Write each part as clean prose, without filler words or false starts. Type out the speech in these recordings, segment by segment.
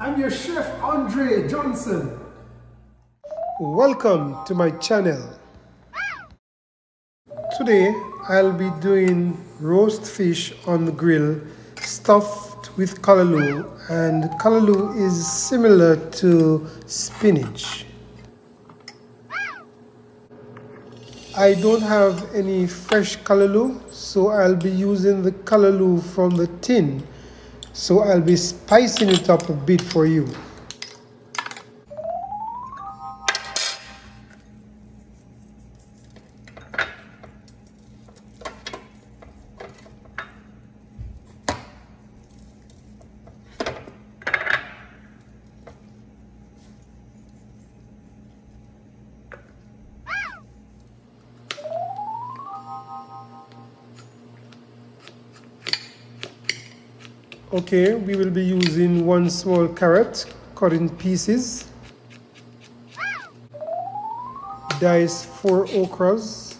I'm your chef, Andre Johnson. Welcome to my channel. Today I'll be doing roast fish on the grill stuffed with callaloo, and callaloo is similar to spinach. I don't have any fresh callaloo, so I'll be using the callaloo from the tin. So I'll be spicing it up a bit for you. Okay, we will be using one small carrot cut in pieces, dice 4 okras,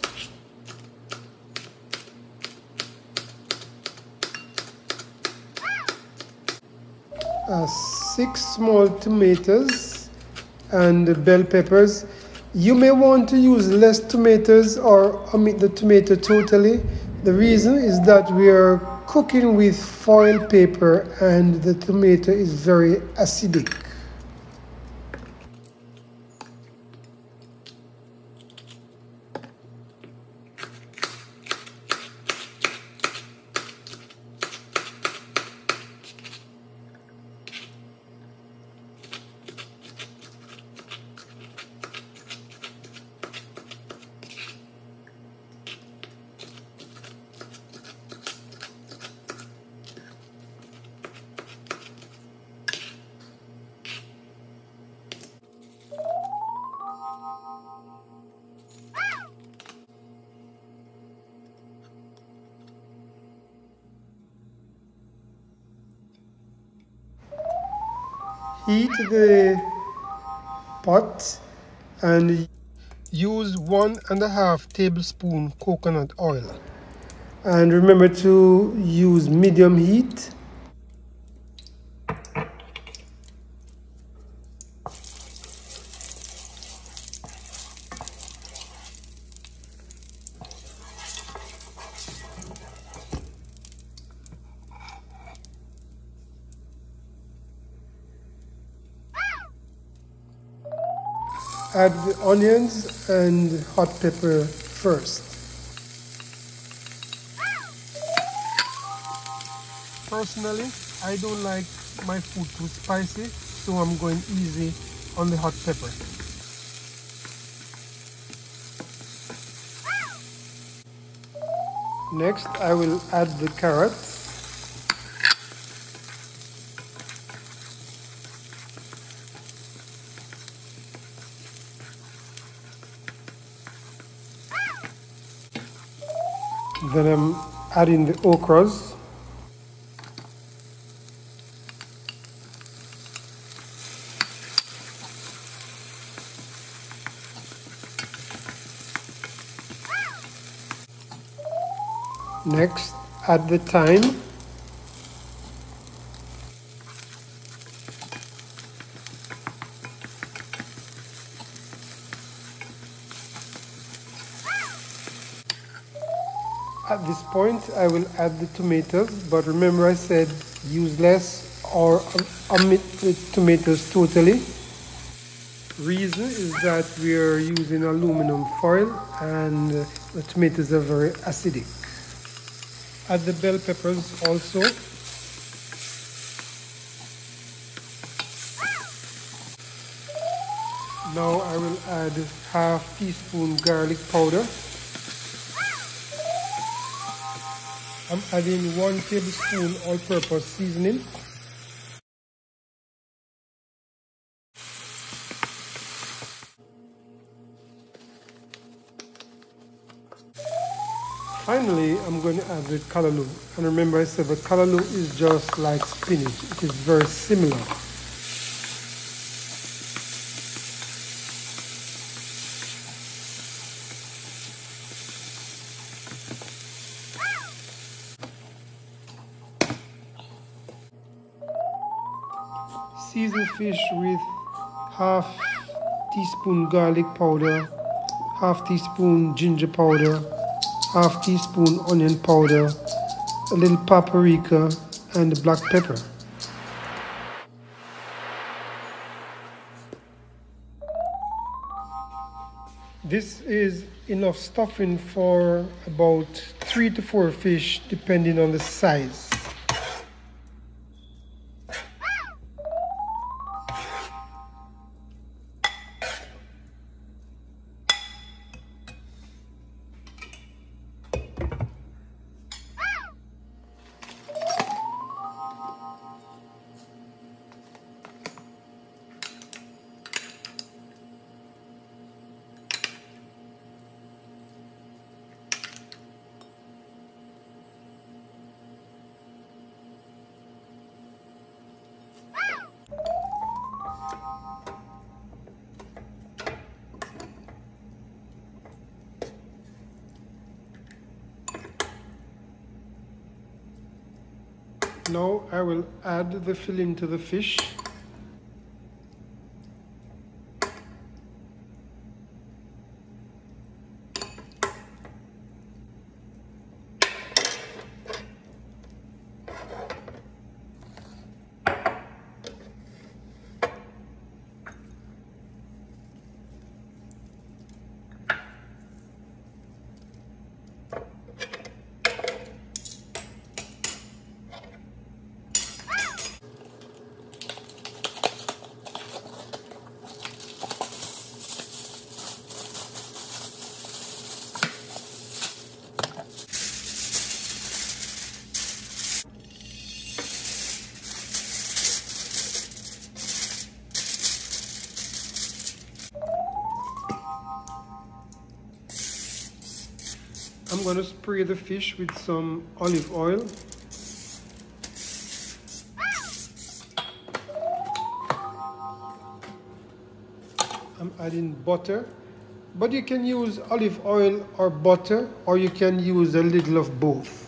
uh, 6 small tomatoes and bell peppers. You may want to use less tomatoes or omit the tomato totally. The reason is that we are cooking with foil paper and the tomato is very acidic. Heat the pot and use 1.5 tablespoon coconut oil. And remember to use medium heat. Add the onions and hot pepper first. Personally, I don't like my food too spicy, so I'm going easy on the hot pepper. Next, I will add the carrots. Then I'm adding the okras. Next, add the thyme. At this point, I will add the tomatoes, but remember I said use less or omit the tomatoes totally. Reason is that we are using aluminum foil and the tomatoes are very acidic. Add the bell peppers also. Now I will add half teaspoon garlic powder. I'm adding 1 tablespoon all-purpose seasoning. Finally, I'm going to add the callaloo. And remember I said the callaloo is just like spinach. It is very similar. Season fish with half teaspoon garlic powder, half teaspoon ginger powder, half teaspoon onion powder, a little paprika, and black pepper. This is enough stuffing for about 3 to 4 fish depending on the size. Now I will add the filling to the fish. I'm going to spray the fish with some olive oil. I'm adding butter, but you can use olive oil or butter, or you can use a little of both.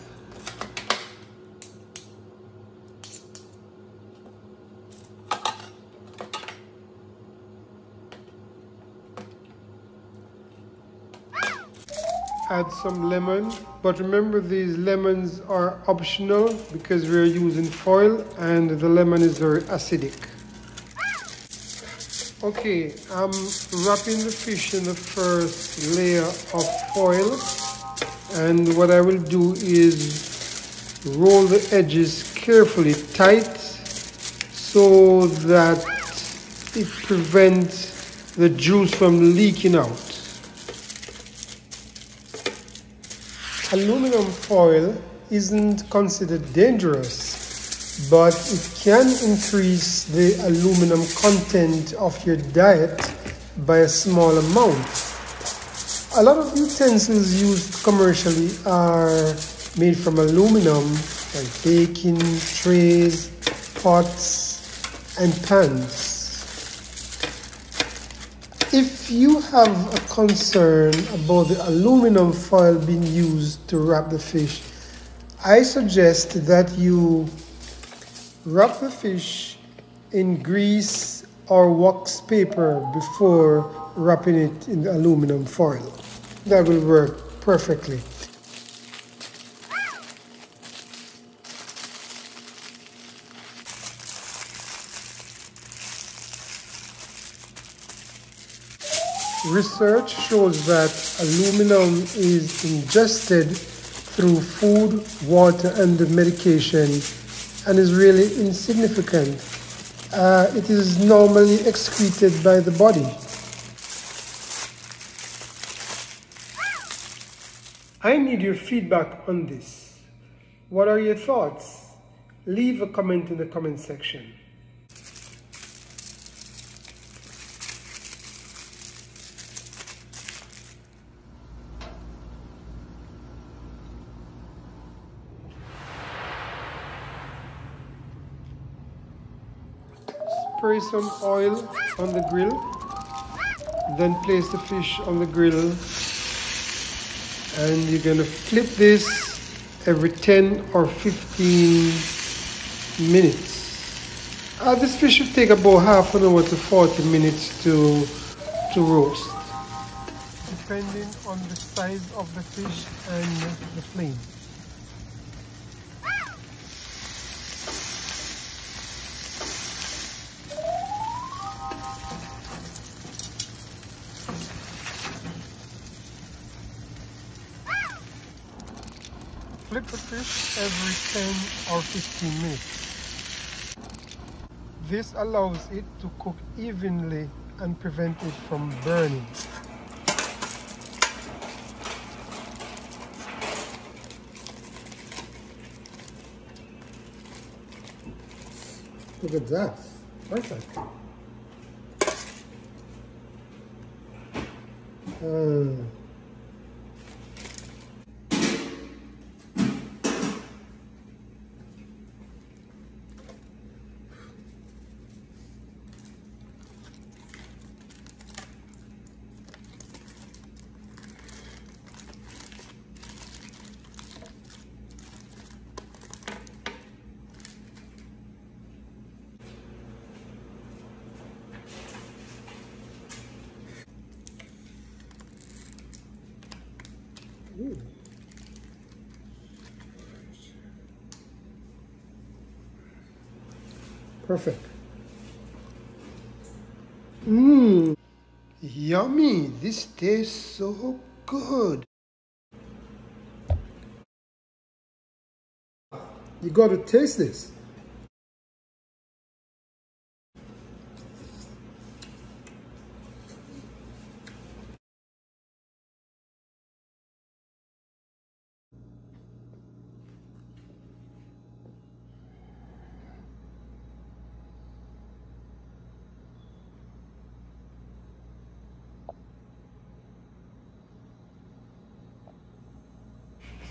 Add some lemon, but remember these lemons are optional because we're using foil and the lemon is very acidic. Okay, I'm wrapping the fish in the first layer of foil, and what I will do is roll the edges carefully tight so that it prevents the juice from leaking out. Aluminum foil isn't considered dangerous, but it can increase the aluminum content of your diet by a small amount. A lot of utensils used commercially are made from aluminum, like baking trays, pots, and pans. If you have a concern about the aluminum foil being used to wrap the fish, I suggest that you wrap the fish in grease or wax paper before wrapping it in the aluminum foil. That will work perfectly. Research shows that aluminum is ingested through food, water, and medication and is really insignificant. It is normally excreted by the body. I need your feedback on this. What are your thoughts? Leave a comment in the comment section. Spray some oil on the grill, then place the fish on the grill, and you're going to flip this every 10 or 15 minutes. This fish should take about half an hour to 40 minutes to roast, depending on the size of the fish and the flame. Flip the fish every 10 or 15 minutes. This allows it to cook evenly and prevent it from burning. Look at that. Perfect. Ooh. Perfect. Mmm. Yummy. This tastes so good. You gotta taste this.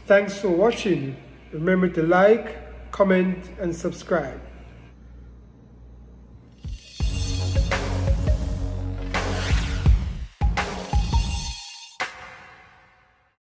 Thanks for watching. Remember to like, comment, and subscribe.